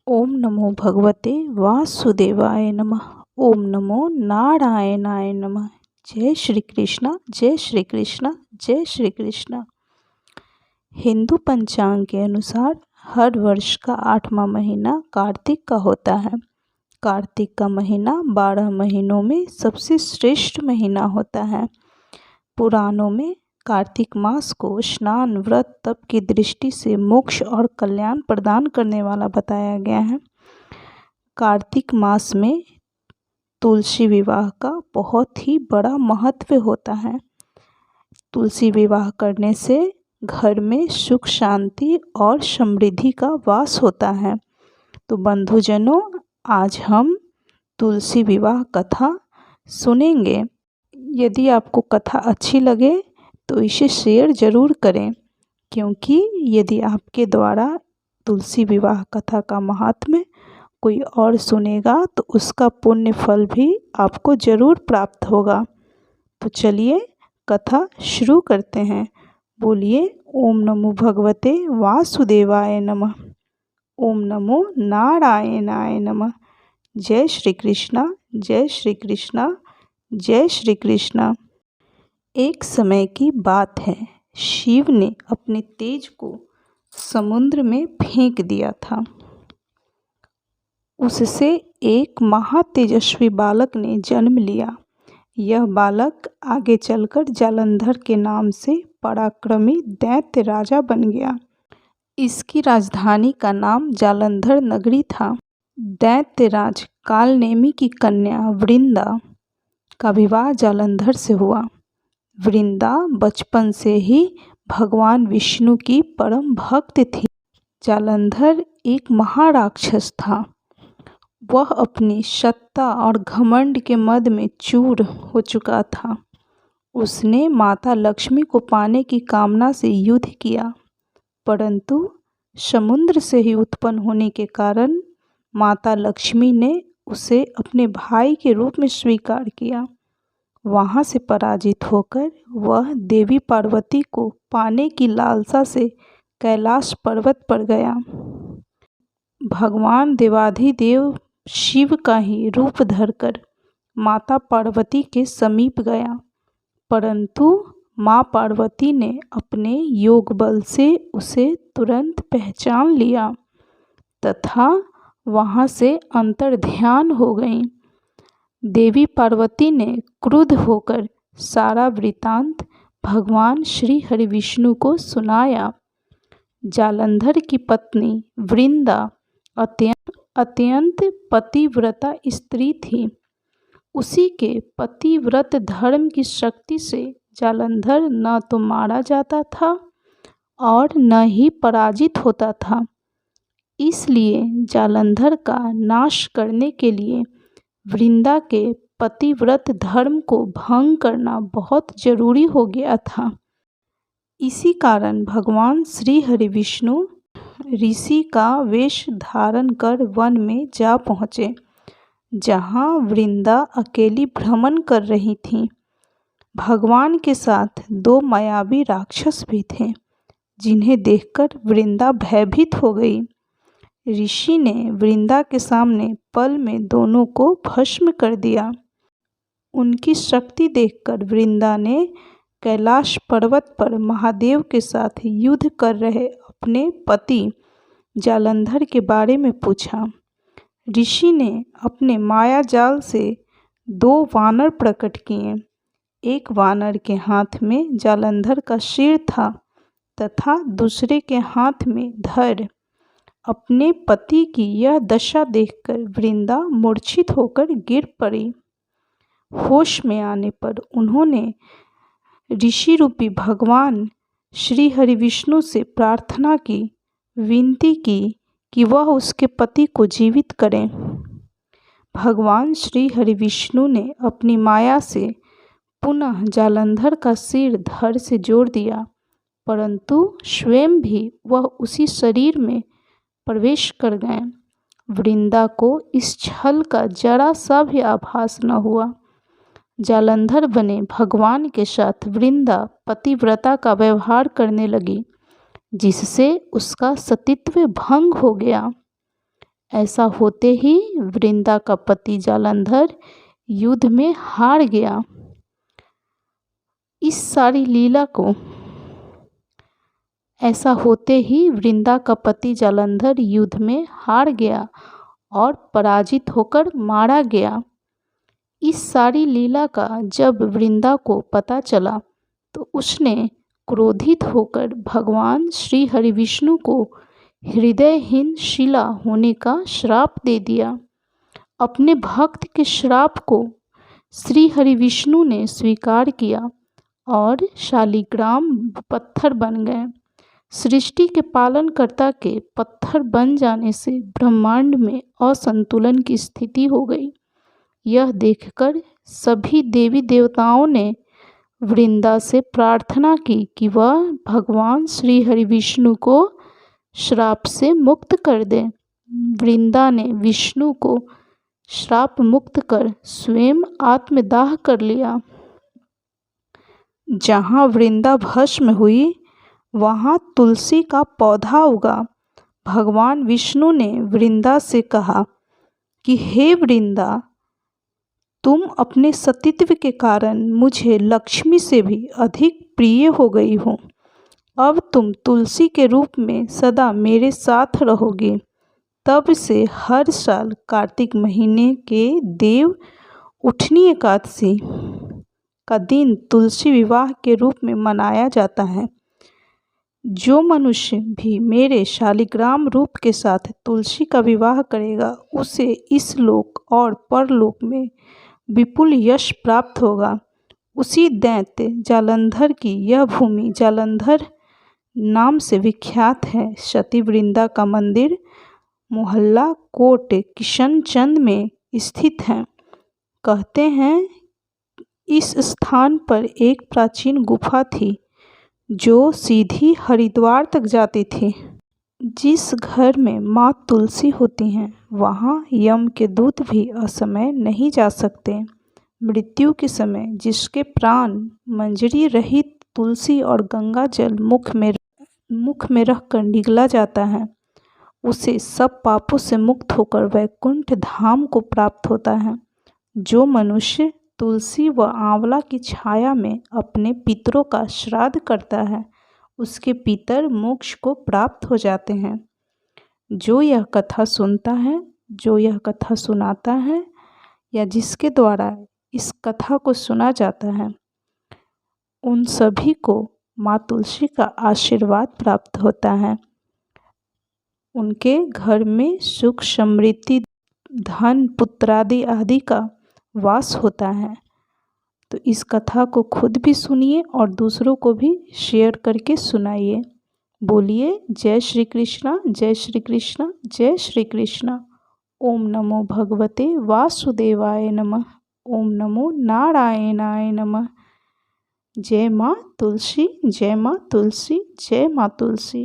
ओम नमो भगवते वासुदेवाय नमः। ओम नमो नारायणाय नमः। जय श्री कृष्णा, जय श्री कृष्णा, जय श्री कृष्णा। हिंदू पंचांग के अनुसार हर वर्ष का 8वां महीना कार्तिक का होता है। कार्तिक का महीना 12 महीनों में सबसे श्रेष्ठ महीना होता है। पुराणों में कार्तिक मास को स्नान, व्रत, तप की दृष्टि से मोक्ष और कल्याण प्रदान करने वाला बताया गया है। कार्तिक मास में तुलसी विवाह का बहुत ही बड़ा महत्व होता है। तुलसी विवाह करने से घर में सुख, शांति और समृद्धि का वास होता है। तो बंधुजनों, आज हम तुलसी विवाह कथा सुनेंगे। यदि आपको कथा अच्छी लगे तो इसे शेयर ज़रूर करें, क्योंकि यदि आपके द्वारा तुलसी विवाह कथा का महात्म्य कोई और सुनेगा तो उसका पुण्य फल भी आपको ज़रूर प्राप्त होगा। तो चलिए कथा शुरू करते हैं। बोलिए ओम नमो भगवते वासुदेवाय नमः। ओम नमो नारायणाय नमः। जय श्री कृष्णा, जय श्री कृष्णा, जय श्री कृष्णा। एक समय की बात है, शिव ने अपने तेज को समुद्र में फेंक दिया था। उससे एक महातेजस्वी बालक ने जन्म लिया। यह बालक आगे चलकर जालंधर के नाम से पराक्रमी दैत्य राजा बन गया। इसकी राजधानी का नाम जालंधर नगरी था। दैत्यराज कालनेमी की कन्या वृंदा का विवाह जालंधर से हुआ। वृंदा बचपन से ही भगवान विष्णु की परम भक्त थी। जालंधर एक महाराक्षस था। वह अपनी सत्ता और घमंड के मद में चूर हो चुका था। उसने माता लक्ष्मी को पाने की कामना से युद्ध किया, परंतु समुद्र से ही उत्पन्न होने के कारण माता लक्ष्मी ने उसे अपने भाई के रूप में स्वीकार किया। वहाँ से पराजित होकर वह देवी पार्वती को पाने की लालसा से कैलाश पर्वत पर गया। भगवान देवाधिदेव शिव का ही रूप धरकर माता पार्वती के समीप गया, परंतु माँ पार्वती ने अपने योग बल से उसे तुरंत पहचान लिया तथा वहाँ से अंतर्ध्यान हो गईं। देवी पार्वती ने क्रुद्ध होकर सारा वृतांत भगवान श्री हरि विष्णु को सुनाया। जालंधर की पत्नी वृंदा अत्यंत पतिव्रता स्त्री थी। उसी के पतिव्रत धर्म की शक्ति से जालंधर न तो मारा जाता था और न ही पराजित होता था। इसलिए जालंधर का नाश करने के लिए वृंदा के पतिव्रत धर्म को भंग करना बहुत जरूरी हो गया था। इसी कारण भगवान श्री हरि विष्णु ऋषि का वेश धारण कर वन में जा पहुँचे, जहाँ वृंदा अकेली भ्रमण कर रही थी। भगवान के साथ 2 मायावी राक्षस भी थे, जिन्हें देखकर वृंदा भयभीत हो गई। ऋषि ने वृंदा के सामने पल में दोनों को भस्म कर दिया। उनकी शक्ति देखकर वृंदा ने कैलाश पर्वत पर महादेव के साथ युद्ध कर रहे अपने पति जालंधर के बारे में पूछा। ऋषि ने अपने माया जाल से 2 वानर प्रकट किए। एक वानर के हाथ में जालंधर का सिर था तथा दूसरे के हाथ में धड़। अपने पति की यह दशा देखकर वृंदा मूर्छित होकर गिर पड़ी। होश में आने पर उन्होंने ऋषि रूपी भगवान श्री हरि विष्णु से प्रार्थना की, विनती की कि वह उसके पति को जीवित करें। भगवान श्री हरि विष्णु ने अपनी माया से पुनः जालंधर का सिर धड़ से जोड़ दिया, परंतु स्वयं भी वह उसी शरीर में प्रवेश कर गए। वृंदा को इस छल का जरा सा भी आभास न हुआ। जालंधर बने भगवान के साथ वृंदा पतिव्रता का व्यवहार करने लगी, जिससे उसका सतीत्व भंग हो गया। ऐसा होते ही वृंदा का पति जालंधर युद्ध में हार गया। इस सारी लीला को ऐसा होते ही वृंदा का पति जालंधर युद्ध में हार गया और पराजित होकर मारा गया। इस सारी लीला का जब वृंदा को पता चला तो उसने क्रोधित होकर भगवान श्री हरिविष्णु को हृदयहीन शिला होने का श्राप दे दिया। अपने भक्त के श्राप को श्री हरिविष्णु ने स्वीकार किया और शालिग्राम पत्थर बन गए। सृष्टि के पालनकर्ता के पत्थर बन जाने से ब्रह्मांड में असंतुलन की स्थिति हो गई। यह देखकर सभी देवी देवताओं ने वृंदा से प्रार्थना की कि वह भगवान श्री हरिविष्णु को श्राप से मुक्त कर दे। वृंदा ने विष्णु को श्राप मुक्त कर स्वयं आत्मदाह कर लिया। जहाँ वृंदा भस्म हुई वहाँ तुलसी का पौधा उगा। भगवान विष्णु ने वृंदा से कहा कि हे वृंदा, तुम अपने सतीत्व के कारण मुझे लक्ष्मी से भी अधिक प्रिय हो गई हो। अब तुम तुलसी के रूप में सदा मेरे साथ रहोगे। तब से हर साल कार्तिक महीने के देव उठनी एकादशी का दिन तुलसी विवाह के रूप में मनाया जाता है। जो मनुष्य भी मेरे शालिग्राम रूप के साथ तुलसी का विवाह करेगा उसे इस लोक और परलोक में विपुल यश प्राप्त होगा। उसी दैत्य जालंधर की यह भूमि जालंधर नाम से विख्यात है। सती वृंदा का मंदिर मोहल्ला कोट किशनचंद में स्थित है। कहते हैं इस स्थान पर एक प्राचीन गुफा थी जो सीधी हरिद्वार तक जाती थी। जिस घर में माँ तुलसी होती हैं वहाँ यम के दूत भी असमय नहीं जा सकते। मृत्यु के समय जिसके प्राण मंजरी रहित तुलसी और गंगा जल मुख में रखकर निगला जाता है उसे सब पापों से मुक्त होकर वैकुंठ धाम को प्राप्त होता है। जो मनुष्य तुलसी व आंवला की छाया में अपने पितरों का श्राद्ध करता है उसके पितर मोक्ष को प्राप्त हो जाते हैं। जो यह कथा सुनता है, जो यह कथा सुनाता है या जिसके द्वारा इस कथा को सुना जाता है उन सभी को माँ तुलसी का आशीर्वाद प्राप्त होता है। उनके घर में सुख समृद्धि धन पुत्रादि आदि का वास होता है। तो इस कथा को खुद भी सुनिए और दूसरों को भी शेयर करके सुनाइए। बोलिए जय श्री कृष्णा, जय श्री कृष्णा, जय श्री कृष्णा। ओम नमो भगवते वासुदेवाय नमः। ओम नमो नारायणाय नमः। जय माँ तुलसी, जय माँ तुलसी, जय माँ तुलसी।